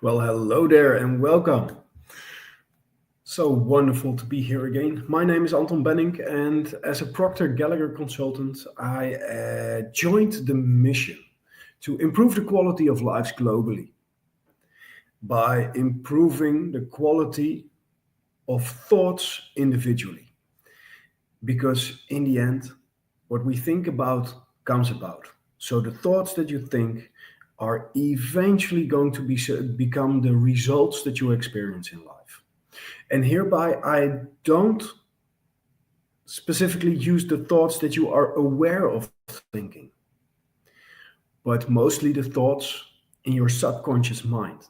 Well, hello there and welcome. So wonderful to be here again. My name is Anton Bennink, and as a Proctor Gallagher consultant, I joined the mission to improve the quality of lives globally by improving the quality of thoughts individually. Because in the end, what we think about comes about. So the thoughts that you think are eventually going to become the results that you experience in life. And hereby, I don't specifically use the thoughts that you are aware of thinking, but mostly the thoughts in your subconscious mind.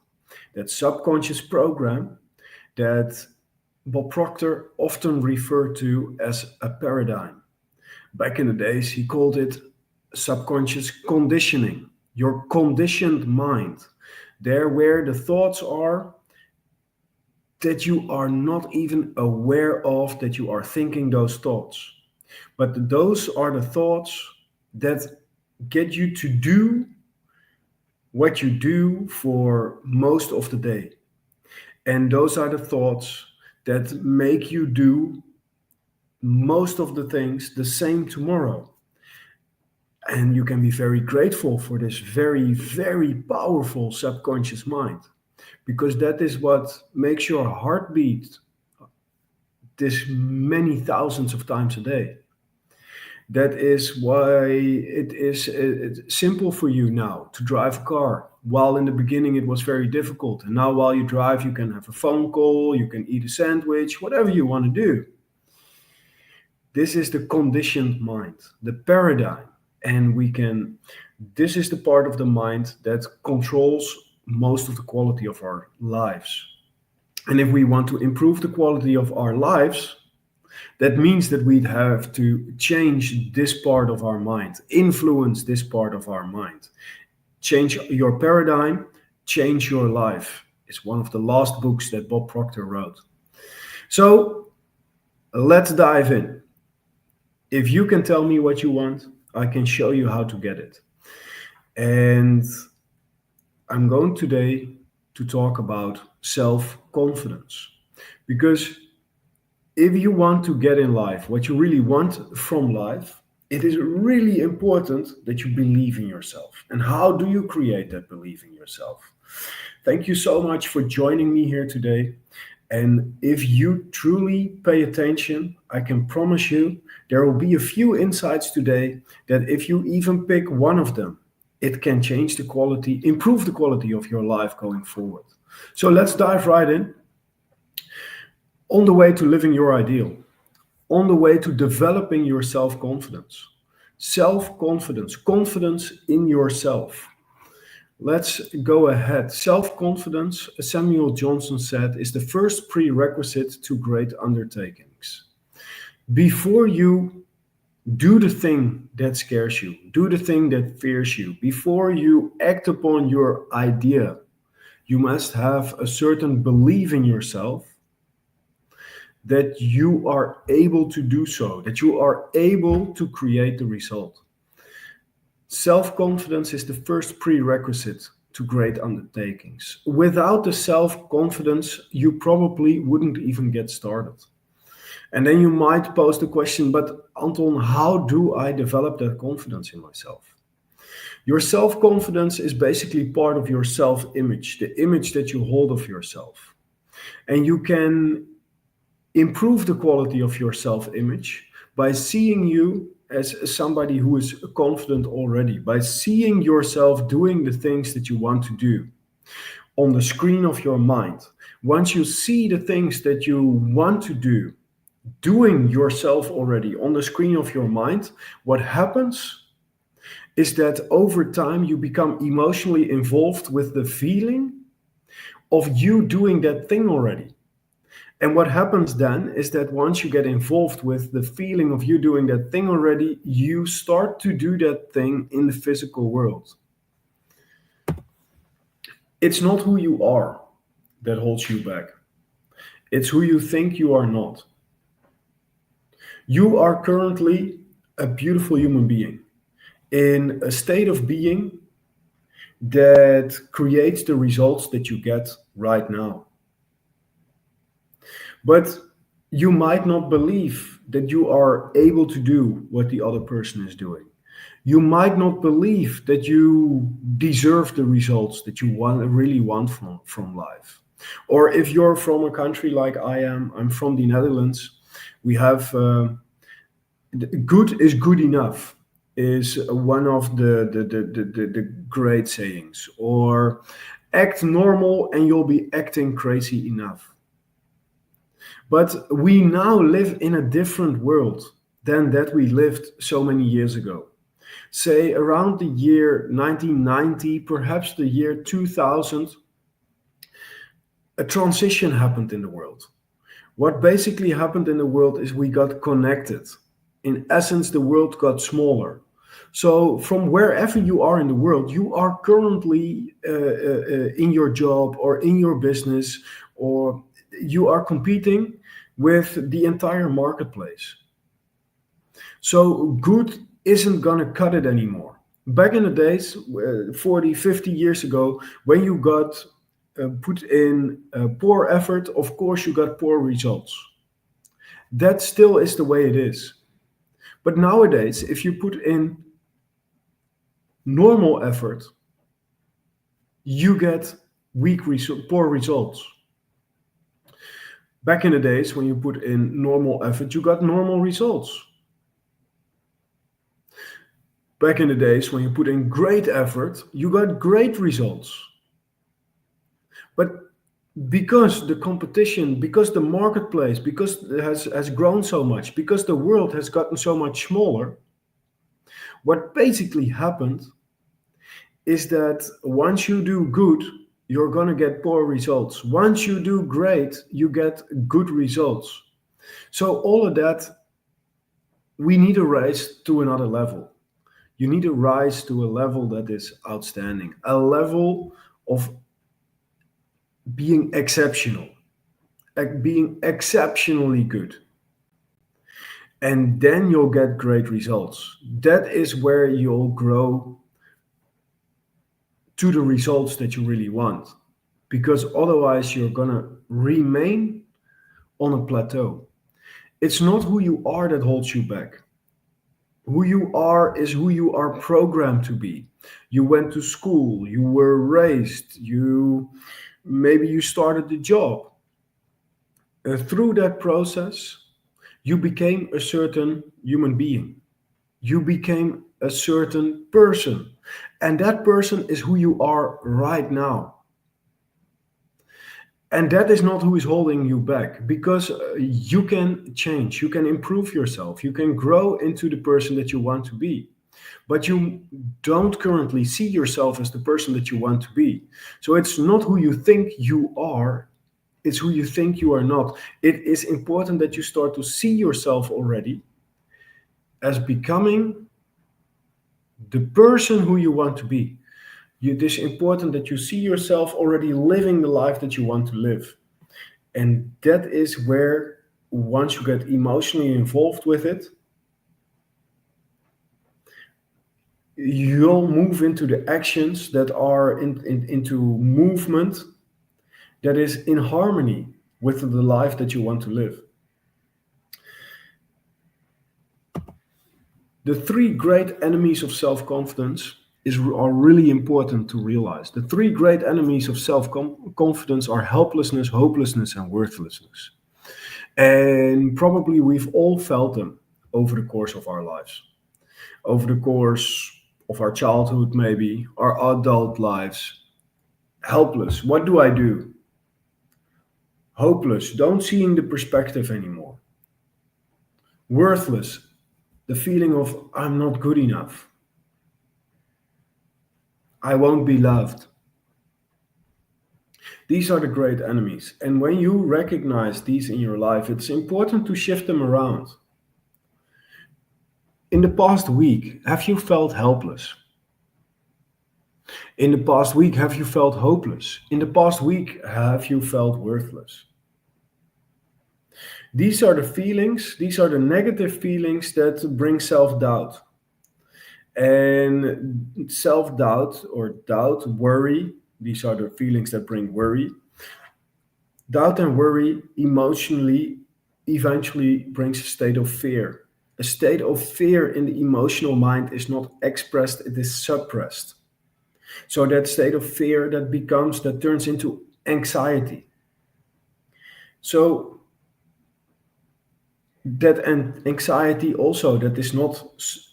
That subconscious program that Bob Proctor often referred to as a paradigm. Back in the days, he called it subconscious conditioning, your conditioned mind. There, where the thoughts are that you are not even aware of that you are thinking those thoughts. But those are the thoughts that get you to do what you do for most of the day. And those are the thoughts that make you do most of the things the same tomorrow. And you can be very grateful for this very, very powerful subconscious mind, because that is what makes your heart beat this many thousands of times a day. That is why it's simple for you now to drive a car. While in the beginning it was very difficult. And now while you drive, you can have a phone call, you can eat a sandwich, whatever you want to do. This is the conditioned mind, the paradigm. And this is the part of the mind that controls most of the quality of our lives. And if we want to improve the quality of our lives, that means that we'd have to change this part of our mind, influence this part of our mind. Change your paradigm, change your life. It's one of the last books that Bob Proctor wrote. So let's dive in. If you can tell me what you want, I can show you how to get it. And I'm going today to talk about self-confidence. Because if you want to get in life what you really want from life, it is really important that you believe in yourself. And how do you create that belief in yourself? Thank you so much for joining me here today. And if you truly pay attention, I can promise you there will be a few insights today that if you even pick one of them, it can change the quality, improve the quality of your life going forward. So let's dive right in. On the way to living your ideal, on the way to developing your self-confidence. Self-confidence, confidence in yourself. Let's go ahead. Self-confidence, Samuel Johnson said, is the first prerequisite to great undertakings. Before you do the thing that scares you, do the thing that fears you, before you act upon your idea, you must have a certain belief in yourself that you are able to do so, that you are able to create the result. Self-confidence is the first prerequisite to great undertakings. Without the self-confidence, you probably wouldn't even get started. And then you might pose the question, but Anton, how do I develop that confidence in myself? Your self-confidence is basically part of your self-image, the image that you hold of yourself. And you can improve the quality of your self-image by seeing you as somebody who is confident already, by seeing yourself doing the things that you want to do on the screen of your mind. Once you see the things that you want to do, doing yourself already on the screen of your mind, what happens is that over time you become emotionally involved with the feeling of you doing that thing already. And what happens then is that once you get involved with the feeling of you doing that thing already, you start to do that thing in the physical world. It's not who you are that holds you back. It's who you think you are not. You are currently a beautiful human being in a state of being that creates the results that you get right now. But you might not believe that you are able to do what the other person is doing. You might not believe that you deserve the results that you really want from life. Or if you're from a country like I am, I'm from the Netherlands, we have good is good enough is one of the great sayings. Or act normal and you'll be acting crazy enough. But we now live in a different world than that we lived so many years ago. Say around the year 1990, perhaps the year 2000, a transition happened in the world. What basically happened in the world is we got connected. In essence, the world got smaller. So, from wherever you are in the world, you are currently in your job or in your business, or you are competing with the entire marketplace. So, good isn't going to cut it anymore. Back in the days, 40, 50 years ago, when you got put in poor effort, of course, you got poor results. That still is the way it is. But nowadays, if you put in normal effort, you get poor results. Back in the days, when you put in normal effort, you got normal results. Back in the days, when you put in great effort, you got great results. But because the competition, because the marketplace, because it has grown so much, because the world has gotten so much smaller, what basically happened is that once you do good, you're going to get poor results. Once you do great, you get good results. So all of that, we need to rise to another level. You need to rise to a level that is outstanding, a level of being exceptional, being exceptionally good. And then you'll get great results. That is where you'll grow to the results that you really want. Because otherwise, you're going to remain on a plateau. It's not who you are that holds you back. Who you are is who you are programmed to be. You went to school, you were raised, maybe you started the job. Through that process, you became a certain human being. You became a certain person. And that person is who you are right now. And that is not who is holding you back, because you can change, you can improve yourself, you can grow into the person that you want to be. But you don't currently see yourself as the person that you want to be. So it's not who you think you are, it's who you think you are not. It is important that you start to see yourself already as becoming the person who you want to be. It is important that you see yourself already living the life that you want to live. And that is where, once you get emotionally involved with it, you'll move into the actions that are into movement that is in harmony with the life that you want to live. The three great enemies of self-confidence are really important to realize. The three great enemies of self-confidence are helplessness, hopelessness, and worthlessness. And probably we've all felt them over the course of our lives. Over the course of our childhood, maybe, our adult lives. Helpless, what do I do? Hopeless, don't seeing the perspective anymore. Worthless, the feeling of I'm not good enough. I won't be loved. These are the great enemies. And when you recognize these in your life, it's important to shift them around. In the past week, have you felt helpless? In the past week, have you felt hopeless? In the past week, have you felt worthless? These are the feelings, these are the negative feelings that bring self-doubt. And self-doubt or doubt, worry, these are the feelings that bring worry. Doubt and worry emotionally eventually brings a state of fear. A state of fear in the emotional mind is not expressed, it is suppressed. So that state of fear that turns into anxiety. So that anxiety also that is not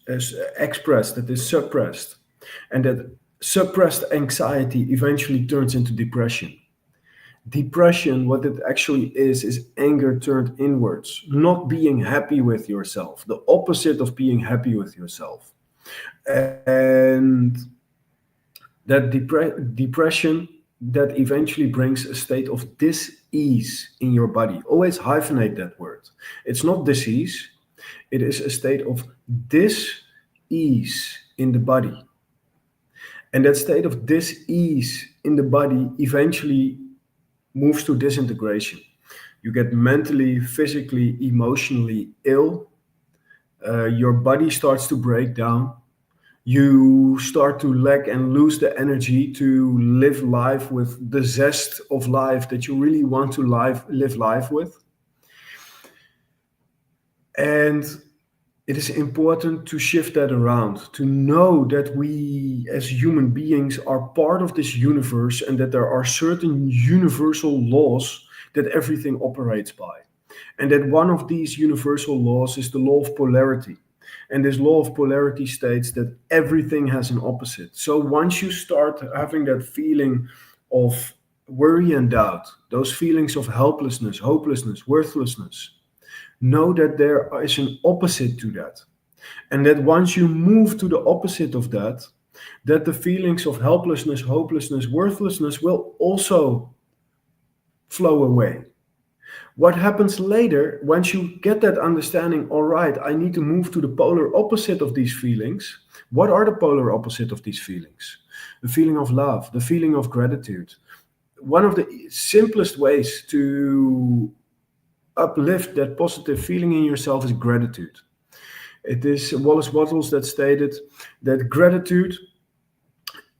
as expressed, that is suppressed. And that suppressed anxiety eventually turns into depression. Depression, what it actually is anger turned inwards, not being happy with yourself, the opposite of being happy with yourself. And that depression that eventually brings a state of dis-ease in your body. Always hyphenate that word. It's not disease, it is a state of dis-ease in the body. And that state of dis-ease in the body eventually moves to disintegration. You get mentally, physically, emotionally ill. Your body starts to break down. You start to lack and lose the energy to live life with the zest of life that you really want to live life with. And it is important to shift that around, to know that we as human beings are part of this universe and that there are certain universal laws that everything operates by. And that one of these universal laws is the law of polarity. And this law of polarity states that everything has an opposite. So once you start having that feeling of worry and doubt, those feelings of helplessness, hopelessness, worthlessness, know that there is an opposite to that. And that once you move to the opposite of that, that the feelings of helplessness, hopelessness, worthlessness will also flow away. What happens later, once you get that understanding, all right, I need to move to the polar opposite of these feelings. What are the polar opposite of these feelings? The feeling of love, the feeling of gratitude. One of the simplest ways to uplift that positive feeling in yourself is gratitude. It is Wallace Wattles that stated that gratitude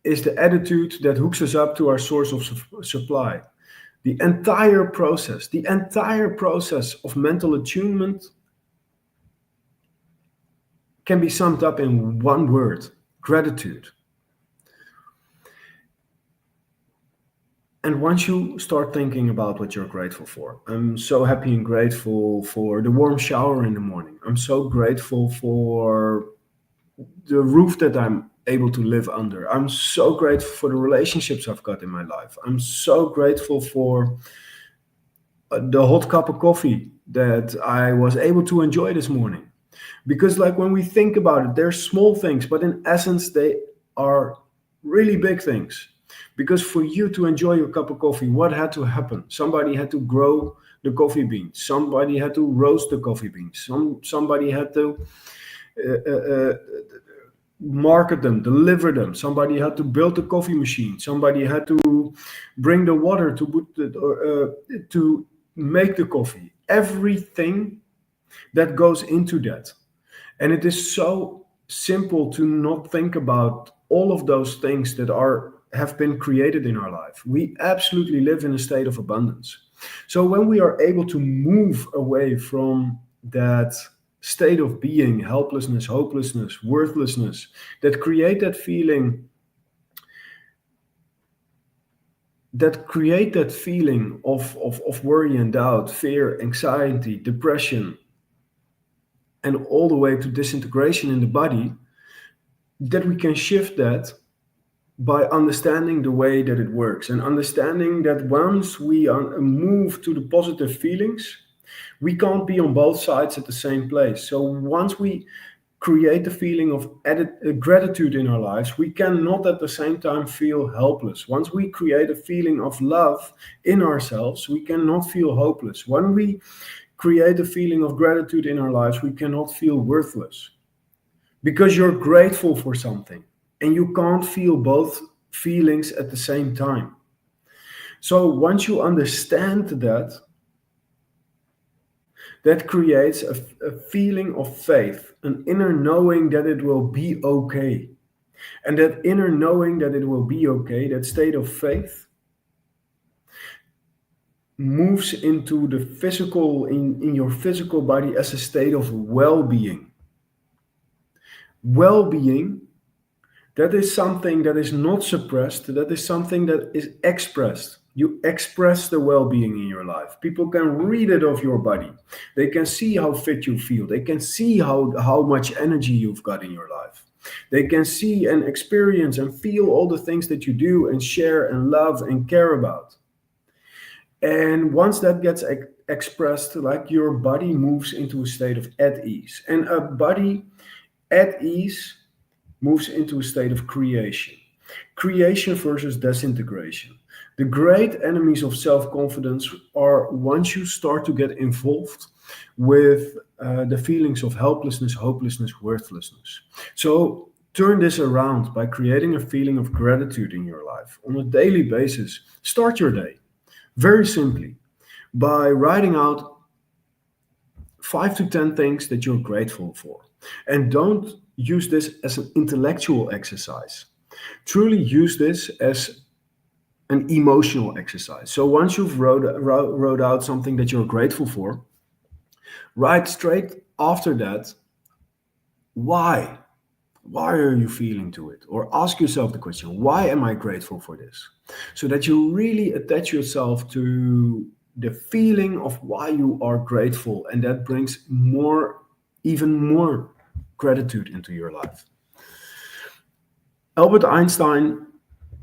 is the attitude that hooks us up to our source of supply. The entire process of mental attunement can be summed up in one word: gratitude. And once you start thinking about what you're grateful for, I'm so happy and grateful for the warm shower in the morning. I'm so grateful for the roof that I'm able to live under. I'm so grateful for the relationships I've got in my life. I'm so grateful for the hot cup of coffee that I was able to enjoy this morning. Because like when we think about it, they're small things, but in essence, they are really big things. Because for you to enjoy your cup of coffee, what had to happen? Somebody had to grow the coffee beans. Somebody had to roast the coffee beans. Somebody had to market them, deliver them. Somebody had to build the coffee machine. Somebody had to bring the water to make the coffee. Everything that goes into that. And it is so simple to not think about all of those things that have been created in our life. We absolutely live in a state of abundance. So when we are able to move away from that state of being, helplessness, hopelessness, worthlessness, that create that feeling of worry and doubt, fear, anxiety, depression, and all the way to disintegration in the body, that we can shift that by understanding the way that it works and understanding that once we move to the positive feelings, we can't be on both sides at the same place. So once we create the feeling of gratitude in our lives, we cannot at the same time feel helpless. Once we create a feeling of love in ourselves, we cannot feel hopeless. When we create a feeling of gratitude in our lives, we cannot feel worthless. Because you're grateful for something and you can't feel both feelings at the same time. So once you understand that, That creates a feeling of faith, an inner knowing that it will be okay. And that inner knowing that it will be okay, that state of faith, moves into the physical, in your physical body as a state of well-being. Well-being, that is something that is not suppressed, that is something that is expressed. You express the well-being in your life. People can read it off your body. They can see how fit you feel. They can see how much energy you've got in your life. They can see and experience and feel all the things that you do and share and love and care about. And once that gets expressed, like your body moves into a state of at ease. And a body at ease moves into a state of creation. Creation versus disintegration. The great enemies of self-confidence are once you start to get involved with the feelings of helplessness, hopelessness, worthlessness. So turn this around by creating a feeling of gratitude in your life on a daily basis. Start your day very simply by writing out 5 to 10 things that you're grateful for. And don't use this as an intellectual exercise. Truly use this as an emotional exercise. So once you've wrote out something that you're grateful for, write straight after that, why? Why are you feeling to it? Or ask yourself the question, why am I grateful for this? So that you really attach yourself to the feeling of why you are grateful, and that brings even more gratitude into your life. Albert Einstein,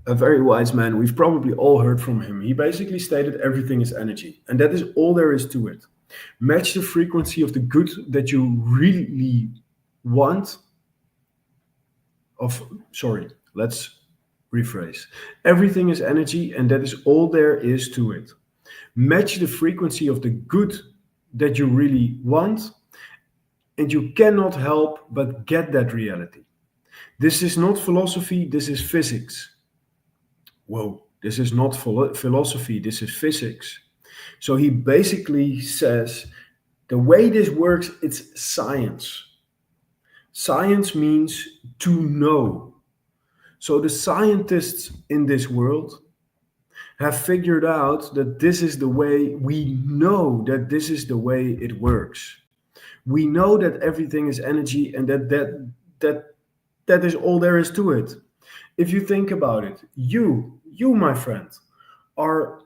a very wise man, we've probably all heard from him. He basically stated everything is energy, and that is all there is to it. Match the frequency of the good that you really want. Let's rephrase. Everything is energy, and that is all there is to it. Match the frequency of the good that you really want, and you cannot help but get that reality. This is not philosophy, this is physics. Whoa, this is not philosophy, this is physics. So he basically says the way this works, it's science. Science means to know. So the scientists in this world have figured out that this is the way, we know that this is the way it works. We know that everything is energy, and that is all there is to it. If you think about it, you my friend, are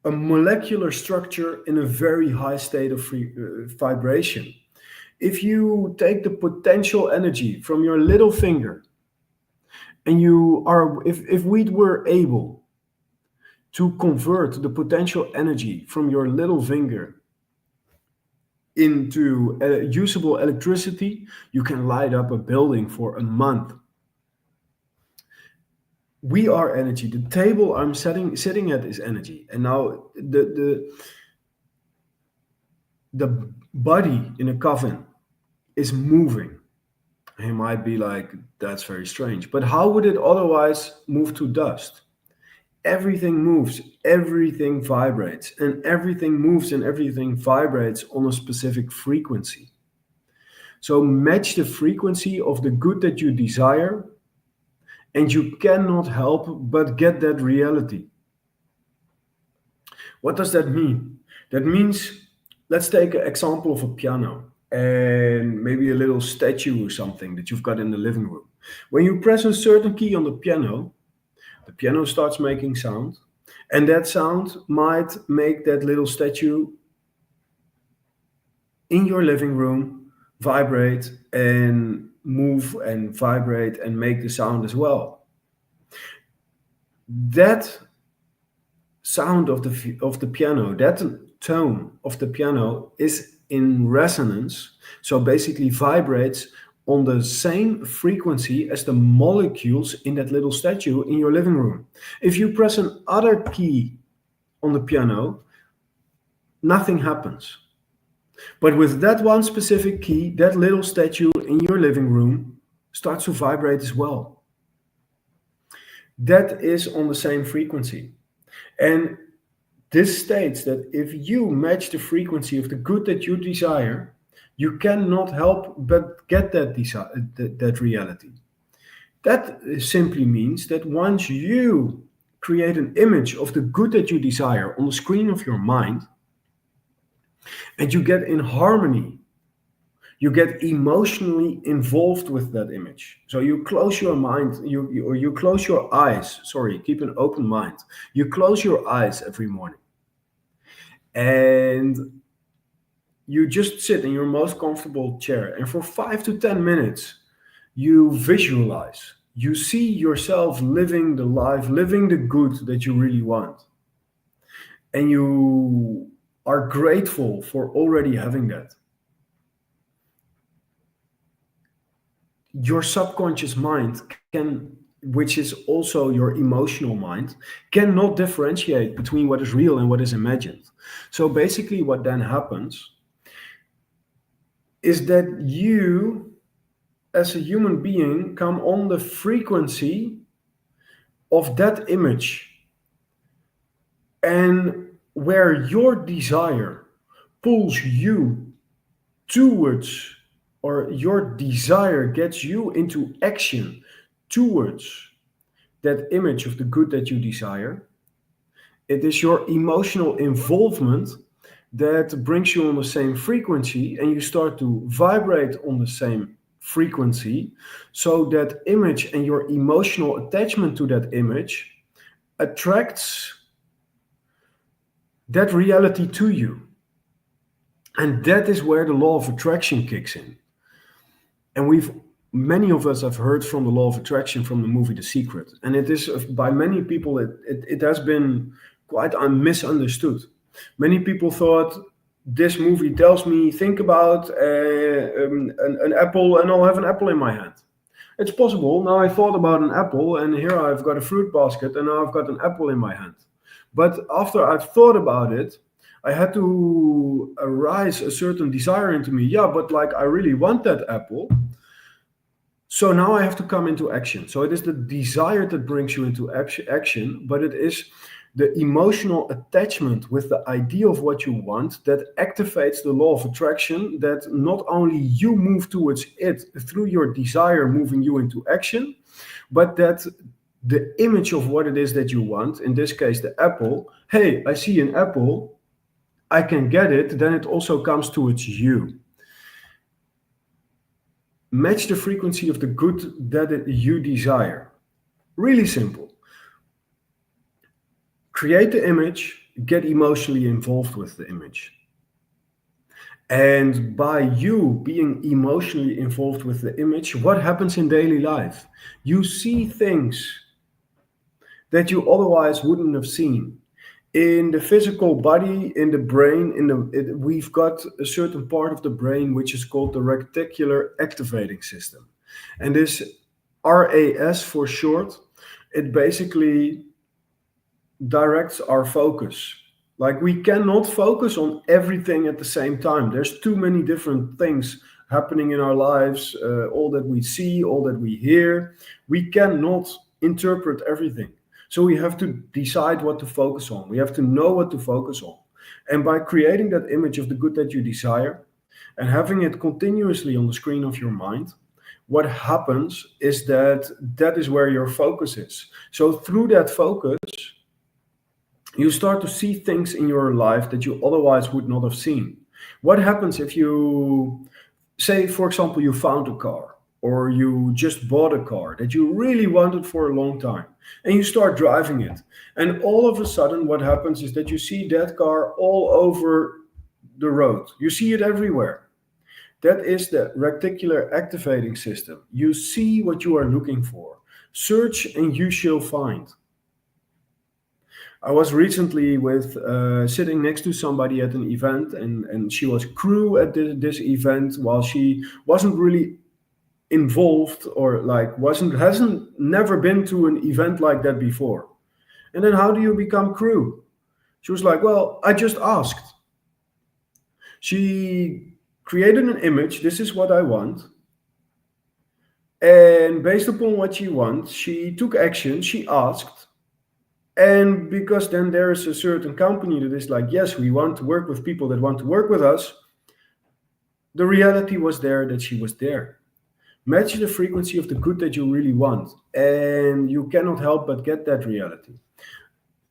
a molecular structure in a very high state of vibration. If you take the potential energy from your little finger, and if we were able to convert the potential energy from your little finger into usable electricity, you can light up a building for a month. We are energy. The table I'm sitting at is energy. And now the body in a coffin is moving. You might be like, that's very strange. But how would it otherwise move to dust? Everything moves, everything vibrates, and everything moves and everything vibrates on a specific frequency. So match the frequency of the good that you desire, and you cannot help but get that reality. What does that mean? That means, let's take an example of a piano and maybe a little statue or something that you've got in the living room. When you press a certain key on the piano starts making sound, and that sound might make that little statue in your living room vibrate and move and vibrate and make the sound as well. That sound of the piano, that tone of the piano is in resonance, so basically vibrates on the same frequency as the molecules in that little statue in your living room. If you press another key on the piano, nothing happens. But with that one specific key, that little statue in your living room starts to vibrate as well. That is on the same frequency. And This states that if you match the frequency of the good that you desire, you cannot help but get that reality. That simply means that once you create an image of the good that you desire on the screen of your mind, and you get in harmony, you get emotionally involved with that image. So you close your mind, or you close your eyes. Sorry, keep an open mind. You close your eyes every morning, and you just sit in your most comfortable chair, and for 5 to 10 minutes, you visualize. You see yourself living the life, living the good that you really want, and you are grateful for already having that. Your subconscious mind can, which is also your emotional mind, cannot differentiate between what is real and what is imagined. So basically what then happens is that you as a human being come on the frequency of that image, and where your desire pulls you towards, or your desire gets you into action towards that image of the good that you desire, it is your emotional involvement that brings you on the same frequency, and you start to vibrate on the same frequency, so that image and your emotional attachment to that image attracts that reality to you. And that is where the law of attraction kicks in. And many of us have heard from the law of attraction from the movie The Secret. And it is, by many people, it has been quite misunderstood. Many people thought, this movie tells me, think about an apple, and I'll have an apple in my hand. It's possible. Now I thought about an apple, and here I've got a fruit basket, and now I've got an apple in my hand. But after I've thought about it, I had to arise a certain desire into me. Yeah, but like I really want that apple. So now I have to come into action. So it is the desire that brings you into action, but it is the emotional attachment with the idea of what you want that activates the law of attraction, that not only you move towards it through your desire moving you into action, but that the image of what it is that you want, in this case the apple, hey, I see an apple, I can get it, then it also comes towards you. Match the frequency of the good that you desire. Really simple. Create the image, get emotionally involved with the image. And by you being emotionally involved with the image, what happens in daily life? You see things that you otherwise wouldn't have seen. In the physical body, in the brain, we've got a certain part of the brain which is called the reticular activating system. And this RAS for short, it basically directs our focus. Like, we cannot focus on everything at the same time. There's too many different things happening in our lives, all that we see, all that we hear. We cannot interpret everything. So we have to decide what to focus on. We have to know what to focus on. And by creating that image of the good that you desire and having it continuously on the screen of your mind, what happens is that that is where your focus is. So through that focus, you start to see things in your life that you otherwise would not have seen. What happens if you, say, for example, you found a car, or you just bought a car that you really wanted for a long time, and you start driving it. And all of a sudden, what happens is that you see that car all over the road. You see it everywhere. That is the reticular activating system. You see what you are looking for. Search and you shall find. I was recently sitting next to somebody at an event, and she was crew at this event, while she wasn't really involved, or like hasn't never been to an event like that before. And then, how do you become crew? She was like, well, I just asked. She created an image. This is what I want. And based upon what she wants, she took action. She asked. And because then there is a certain company that is like, yes, we want to work with people that want to work with us, the reality was there that she was there. Match the frequency of the good that you really want, and you cannot help but get that reality.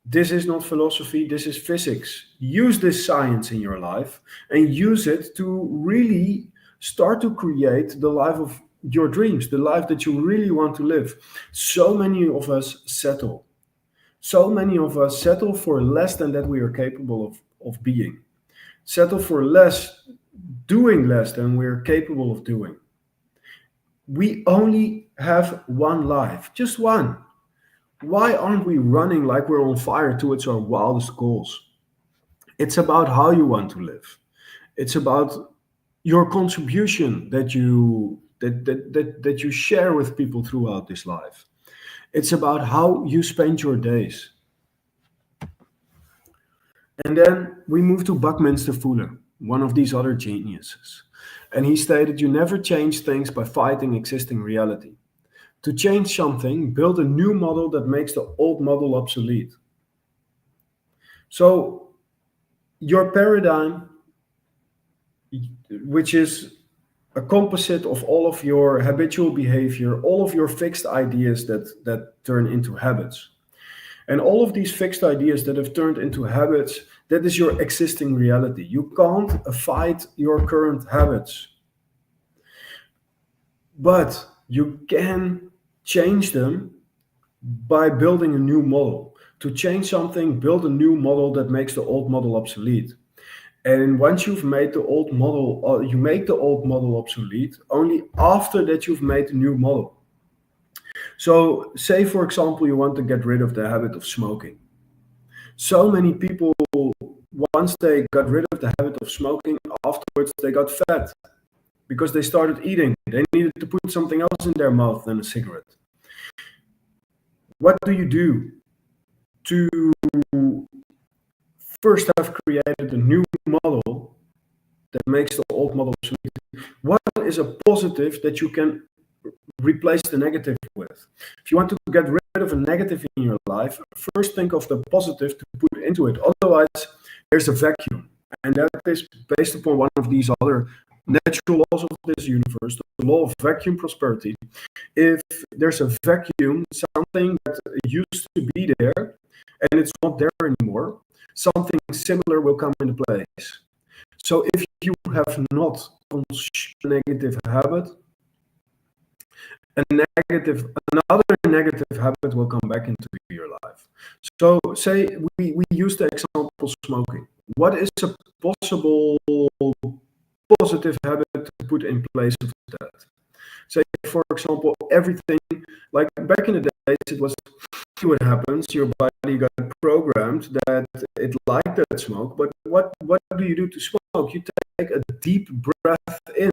This is not philosophy, this is physics. Use this science in your life and use it to really start to create the life of your dreams, the life that you really want to live. So many of us settle. So many of us settle for less than that we are capable of being. Settle for less, doing less than we're capable of doing. We only have one life, just one. Why aren't we running like we're on fire towards our wildest goals? It's about how you want to live. It's about your contribution that you share with people throughout this life. It's about how you spend your days. And then we move to Buckminster Fuller, one of these other geniuses. And he stated, you never change things by fighting existing reality. To change something, build a new model that makes the old model obsolete. So, your paradigm, which is a composite of all of your habitual behavior, all of your fixed ideas that turn into habits. And all of these fixed ideas that have turned into habits, that is your existing reality. You can't fight your current habits, but you can change them by building a new model. To change something, build a new model that makes the old model obsolete. And once you've made the old model, you make the old model obsolete only after that you've made the new model. So, say for example, you want to get rid of the habit of smoking. So many people, once they got rid of the habit of smoking, afterwards they got fat because they started eating. They needed to put something else in their mouth than a cigarette. What do you do to first have created a new model that makes the old model obsolete? What is a positive that you can replace the negative with? If you want to get rid of a negative in your life, first think of the positive to put into it. Otherwise, there's a vacuum. And that is based upon one of these other natural laws of this universe, the law of vacuum prosperity. If there's a vacuum, something that used to be there and it's not there anymore, something similar will come into place. So if you have not a negative habit, another negative habit will come back into your life. So say we use the example of smoking. What is a possible positive habit to put in place of that? Say, for example, everything, like back in the days, it was what happens, your body got programmed that it liked that smoke, but what do you do to smoke? You take a deep breath in.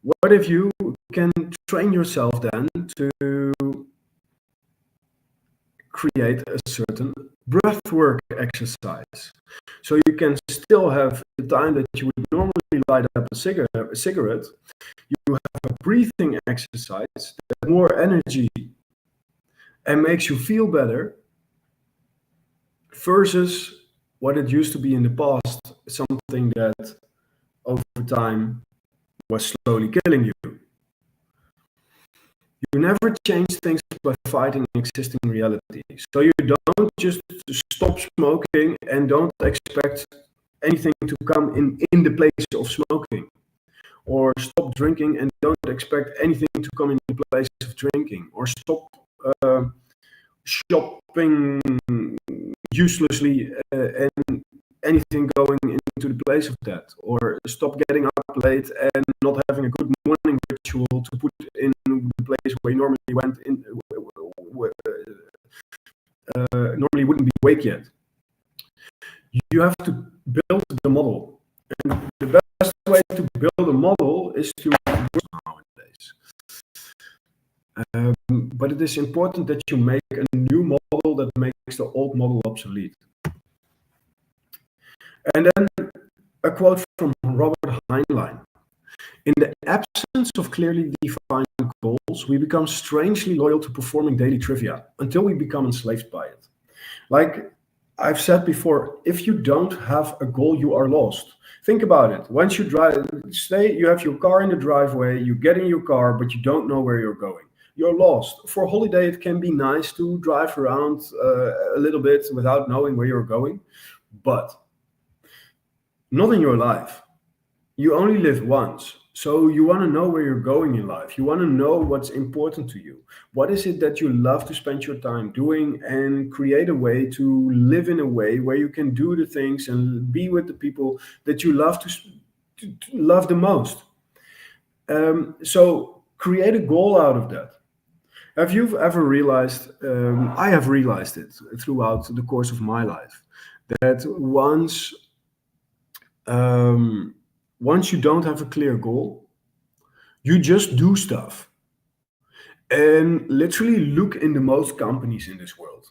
What if you can train yourself then to create a certain breathwork exercise? So you can still have the time that you would normally light up a cigarette, you have a breathing exercise that more energy and makes you feel better versus what it used to be in the past, something that over time was slowly killing you. You never change things by fighting existing reality. So you don't just stop smoking and don't expect anything to come in the place of smoking. Or stop drinking and don't expect anything to come in the place of drinking. Or stop shopping uselessly and anything going into the place of that. Or stop getting up late and not having a good morning ritual to put in the place where you normally went in, normally wouldn't be awake yet. You have to build the model. And the best way to build a model is to nowadays. But it is important that you make a new model that makes the old model obsolete. And then a quote from Robert Heinlein. In the absence of clearly defined goals, goals, we become strangely loyal to performing daily trivia until we become enslaved by it. Like I've said before, if you don't have a goal, you are lost. Think about it. Once you drive, say you have your car in the driveway, you get in your car, but you don't know where you're going. You're lost. For a holiday, it can be nice to drive around a little bit without knowing where you're going, but not in your life. You only live once. So you want to know where you're going in life. You want to know what's important to you. What is it that you love to spend your time doing, and create a way to live in a way where you can do the things and be with the people that you love to love the most. So create a goal out of that. Have you ever realized, I have realized it throughout the course of my life, that um, once you don't have a clear goal, you just do stuff. And literally look in the most companies in this world.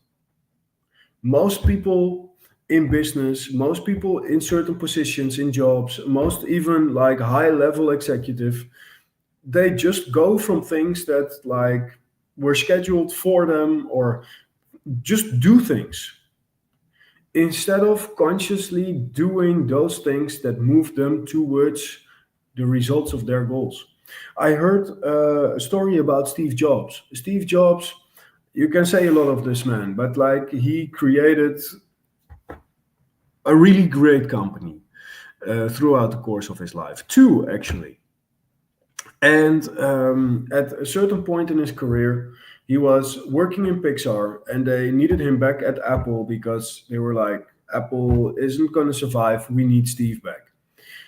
Most people in business, most people in certain positions in jobs, most even like high level executive, they just go from things that like were scheduled for them, or just do things instead of consciously doing those things that move them towards the results of their goals. I heard a story about Steve Jobs. Steve Jobs, you can say a lot of this man, but like he created a really great company throughout the course of his life. Two, actually. And at a certain point in his career, he was working in Pixar, and they needed him back at Apple because they were like, Apple isn't going to survive. We need Steve back.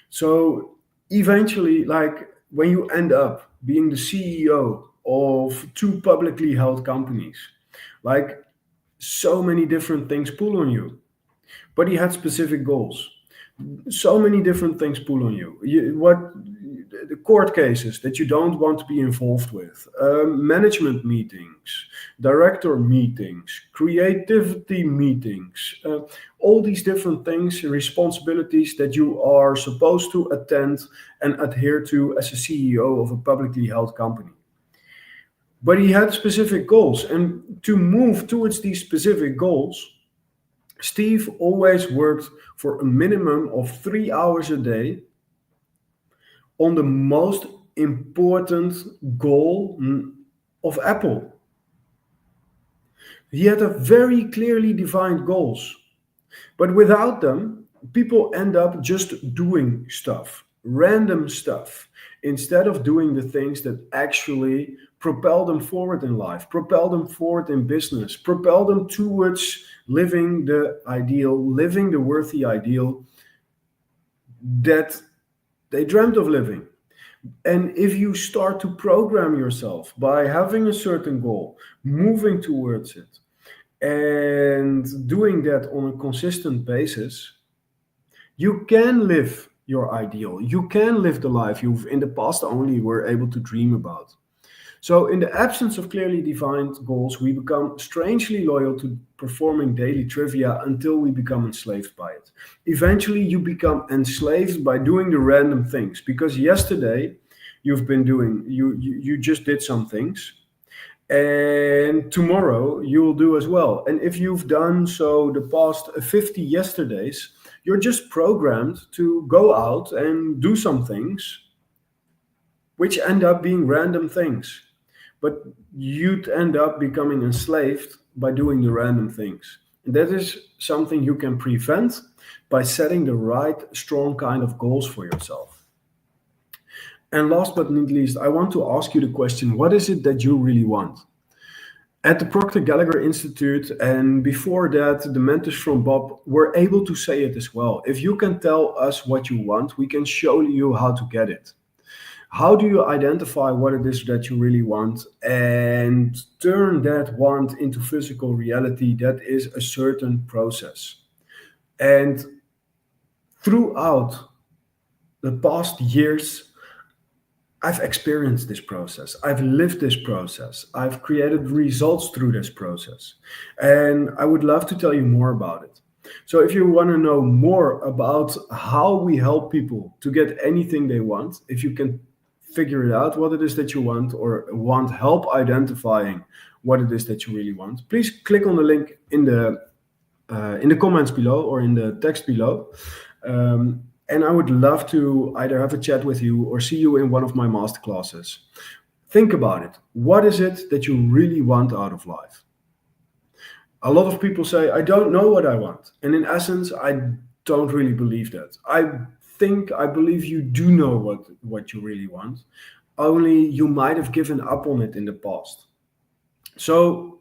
So eventually, like when you end up being the CEO of two publicly held companies, like so many different things pull on you. But he had specific goals. So many different things pull on you. What the court cases that you don't want to be involved with, management meetings, director meetings, creativity meetings, all these different things, responsibilities that you are supposed to attend and adhere to as a CEO of a publicly held company. But he had specific goals, and to move towards these specific goals, Steve always worked for a minimum of 3 hours a day on the most important goal of Apple. He had a very clearly defined goals, but without them, people end up just doing stuff, random stuff, instead of doing the things that actually propel them forward in life, propel them forward in business, propel them towards living the ideal, living the worthy ideal that they dreamt of living. And if you start to program yourself by having a certain goal, moving towards it, and doing that on a consistent basis, you can live your ideal. You can live the life you've in the past only were able to dream about. So, in the absence of clearly defined goals, we become strangely loyal to performing daily trivia until we become enslaved by it. Eventually, you become enslaved by doing the random things because yesterday you've been doing, you just did some things, and tomorrow you will do as well. And if you've done so the past 50 yesterdays, you're just programmed to go out and do some things which end up being random things. But you'd end up becoming enslaved by doing the random things. And that is something you can prevent by setting the right, strong kind of goals for yourself. And last but not least, I want to ask you the question, what is it that you really want? At the Proctor Gallagher Institute, and before that, the mentors from Bob were able to say it as well. If you can tell us what you want, we can show you how to get it. How do you identify what it is that you really want and turn that want into physical reality? That is a certain process. And throughout the past years, I've experienced this process. I've lived this process. I've created results through this process. And I would love to tell you more about it. So if you want to know more about how we help people to get anything they want, if you can figure it out what it is that you want, or want help identifying what it is that you really want, please click on the link in the comments below or in the text below. And I would love to either have a chat with you or see you in one of my masterclasses. Think about it. What is it that you really want out of life? A lot of people say, I don't know what I want. And in essence, I don't really believe that. I believe you do know what you really want. Only you might have given up on it in the past. So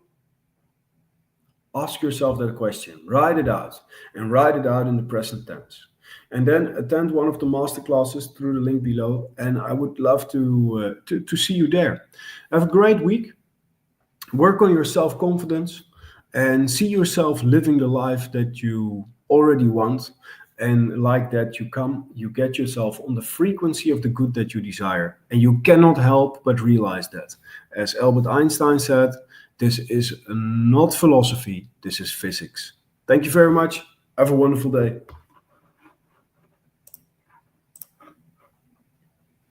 ask yourself that question, write it out, and write it out in the present tense. And then attend one of the masterclasses through the link below. And I would love to see you there. Have a great week. Work on your self-confidence and see yourself living the life that you already want. And like that, you get yourself on the frequency of the good that you desire. And you cannot help but realize that. As Albert Einstein said, this is not philosophy, this is physics. Thank you very much. Have a wonderful day.